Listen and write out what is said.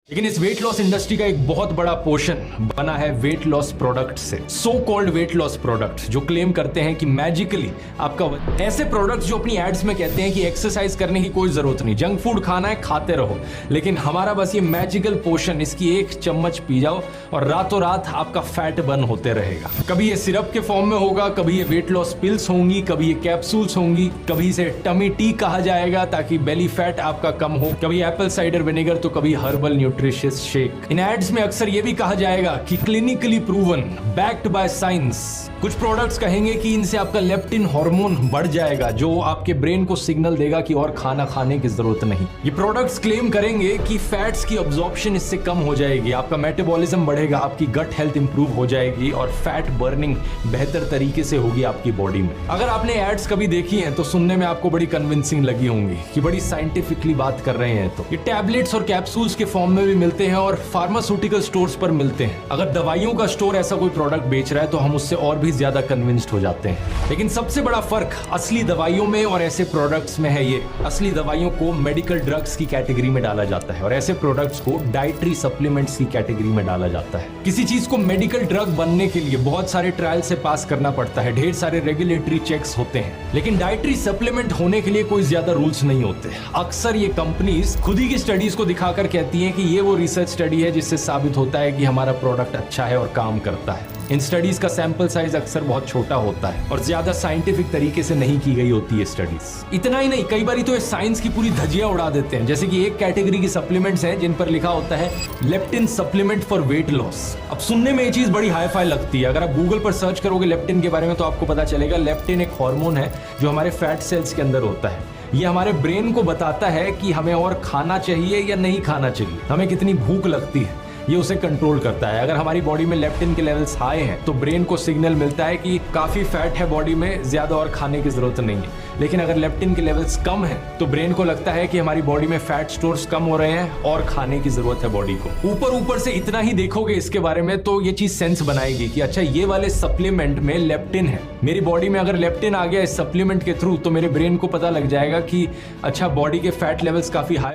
लेकिन इस weight loss industry का एक बहुत बड़ा पोर्शन बना है वेट लॉस प्रोडक्ट से। So called weight loss product जो क्लेम करते हैं कि मैजिकली आपका ऐसे प्रोडक्ट्स जो अपनी एड्स में कहते हैं कि एक्सरसाइज करने की कोई जरूरत नहीं, जंक फूड खाना है खाते रहो, लेकिन हमारा बस ये मैजिकल पोर्शन, इसकी एक चम्मच पी जाओ और रातों रात आपका फैट बर्न होते रहेगा। कभी ये सिरप के फॉर्म में होगा, कभी ये वेट लॉस पिल्स होंगी, कभी ये कैप्सूल्स होंगी, कभी इसे टमी टी कहा जाएगा ताकि बेली फैट आपका कम हो, कभी एप्पल साइडर विनेगर, तो कभी हर्बल न्यूट्रिशियस शेक। इन एड्स में अक्सर ये भी कहा जाएगा कि clinically proven, backed by science. कुछ प्रोडक्ट्स कहेंगे कि इनसे आपका लेप्टिन हार्मोन बढ़ जाएगा जो आपके ब्रेन को सिग्नल देगा कि और खाना खाने की जरूरत नहीं। ये प्रोडक्ट्स क्लेम करेंगे कि फैट्स की अब्जॉर्प्शन इससे कम हो जाएगी, आपका मेटाबॉलिज्म बढ़ेगा, आपकी गट हेल्थ इंप्रूव हो जाएगी और फैट बर्निंग बेहतर तरीके से होगी आपकी बॉडी में। अगर आपने एड्स कभी देखी हैं तो सुनने में आपको बड़ी कन्विंसिंग लगी होंगी कि बड़ी साइंटिफिकली बात कर रहे हैं। तो ये टैबलेट्स और कैप्सूल्स के फॉर्म में भी मिलते हैं और फार्मास्यूटिकल स्टोर्स पर मिलते हैं। अगर दवाइयों का स्टोर ऐसा कोई प्रोडक्ट बेच रहा है तो हम उससे और भी ज्यादा कन्विंस्ड हो जाते हैं। लेकिन सबसे बड़ा फर्क असली दवाइयों में और ऐसे प्रोडक्ट्स में है ये, असली दवाइयों को मेडिकल ड्रग्स की कैटेगरी में डाला जाता है और ऐसे प्रोडक्ट्स को डाइटरी सप्लीमेंट्स की कैटेगरी में डाला जाता है। किसी चीज को मेडिकल ड्रग बनने के लिए बहुत सारे ट्रायल से पास करना पड़ता है, ढेर सारे रेगुलेटरी चेक्स होते हैं, लेकिन डाइटरी सप्लीमेंट होने के लिए कोई ज्यादा रूल्स नहीं होते। अक्सर ये कंपनीज खुद ही की स्टडीज को दिखाकर कहती हैं कि ये वो रिसर्च स्टडी है जिससे साबित होता है कि हमारा प्रोडक्ट अच्छा है और काम करता है। इन स्टडीज का सैंपल साइज अक्सर बहुत छोटा होता है और ज्यादा साइंटिफिक तरीके से नहीं की गई होती है स्टडीज। इतना ही नहीं, कई बार तो ये साइंस की पूरी धज्जियां उड़ा देते हैं। जैसे कि एक कैटेगरी की सप्लीमेंट्स हैं जिन पर लिखा होता है leptin supplement for weight loss. अब सुनने में ये चीज बड़ी हाई फाई लगती है। अगर आप गूगल पर सर्च करोगे लेप्टिन के बारे में तो आपको पता चलेगा लेप्टिन एक हार्मोन है जो हमारे फैट सेल्स के अंदर होता है। ये हमारे ब्रेन को बताता है कि हमें और खाना चाहिए या नहीं खाना चाहिए, हमें कितनी भूख लगती है, ये उसे कंट्रोल करता है। अगर हमारी बॉडी में लेप्टिन के लेवल्स हाई हैं तो ब्रेन को सिग्नल मिलता है कि काफी फैट है बॉडी में, ज्यादा और खाने की जरूरत नहीं है। लेकिन अगर लेप्टिन के लेवल्स कम हैं तो ब्रेन को लगता है कि हमारी बॉडी में फैट स्टोर्स कम हो रहे हैं और खाने की जरूरत है बॉडी को। ऊपर से इतना ही देखोगे इसके बारे में तो ये चीज सेंस बनाएगी कि अच्छा ये वाले सप्लीमेंट में लेप्टिन है, मेरी बॉडी में अगर लेप्टिन आ गया इस सप्लीमेंट के थ्रू तो मेरे ब्रेन को पता लग जाएगा कि अच्छा बॉडी के फैट लेवल्स काफी हाई